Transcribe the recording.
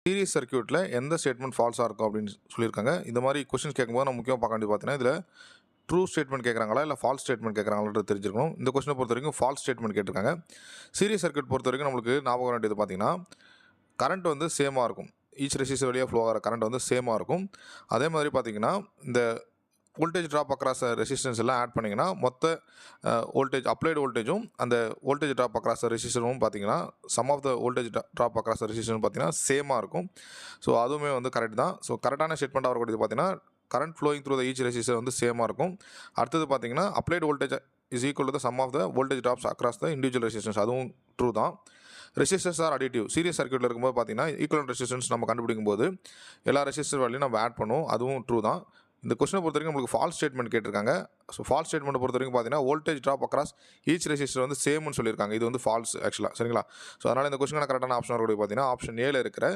Series சர்க்யூட்டில் எந்த statement ஃபால்ஸாக இருக்கும் அப்படின்னு சொல்லியிருக்காங்க. இந்த மாதிரி கொஸ்டின்ஸ் கேட்கும்போது நம்ம முக்கியமாக பார்க்க வேண்டியது பார்த்தீங்கன்னா, இதில் ட்ரூ ஸ்டேட்மெண்ட் கேட்குறாங்களா இல்லை ஃபால்ஸ் ஸ்டேட்மெண்ட் கேட்குறாங்களான்றது தெரிஞ்சிருக்கணும். இந்த கொஸ்டினை பொறுத்த வரைக்கும் ஃபால்ஸ் ஸ்டேட்மெண்ட் கேட்டிருக்காங்க. சீரிஸ் சர்க்யூட் பொறுத்த வரைக்கும் நம்மளுக்கு ஞாபகம் வேண்டியது பார்த்தீங்கன்னா, கரண்ட் வந்து சேமாக இருக்கும். ஈச் ரெசிஸ்டர் வழியாக ஃப்ளோ ஆகிற கரண்ட் வந்து சேமாக இருக்கும். அதே மாதிரி பார்த்தீங்கன்னா, இந்த வோல்டேஜ் ட்ராப் அக்ராஸ் ரெசிஸ்டன்ஸ் எல்லாம் ஆட் பண்ணிங்கன்னா மொத்த வோல்டேஜ் அப்ளைடு வோல்டேஜும் அந்த வோல்டேஜ் ட்ராப் அக்ராஸ் ரெசிஸ்டரும் பார்த்தீங்கன்னா sum of the voltage drop across ரெசிஸ்டரும் பார்த்தீங்கன்னா சேமாக இருக்கும். ஸோ அதுவுமே வந்து கரெக்ட் தான். ஸோ கரெக்டான ஸ்டேட்மெண்ட் வரக்கூடியது பார்த்தீங்கன்னா current flowing through the each resistor வந்து சேமாக இருக்கும். அடுத்தது பார்த்தீங்கன்னா applied voltage is equal to the sum of the voltage drops across the individual resistance, அதுவும் ட்ரூ தான். Resistors are additive. சீரியஸ் சர்க்யூட்டில் இருக்கும்போது பார்த்தீங்கன்னா ஈக்குவலன்ட் ரெசிஸ்டன்ஸ் நம்ம கண்டுபிடிக்கும் போது எல்லா ரெசிஸ்டர் வேலையும் நம்ம ஆட் பண்ணுவோம், அதுவும் ட்ரூ தான். இந்த கொஸ்டினை பொறுத்த வரைக்கும் நம்மளுக்கு ஃபால்ஸ் ஸ்டேட்மெண்ட் கேட்டிருக்காங்க. ஸோ ஃபால்ஸ் ஸ்டேட்மெண்ட் பொறுத்த வரைக்கும் பார்த்தீங்கன்னா voltage drop across each resistor வந்து சேம்னு சொல்லியிருக்காங்க. இது வந்து ஃபால்ஸ் ஆக்சுவலாக, சரிங்களா? ஸோ அதனால் இந்த கொஸ்டினுக்கான கரெக்டான ஆப்ஷன் வரக்கூடிய பார்த்தீங்கன்னா ஆப்ஷன் ஏல இருக்கிற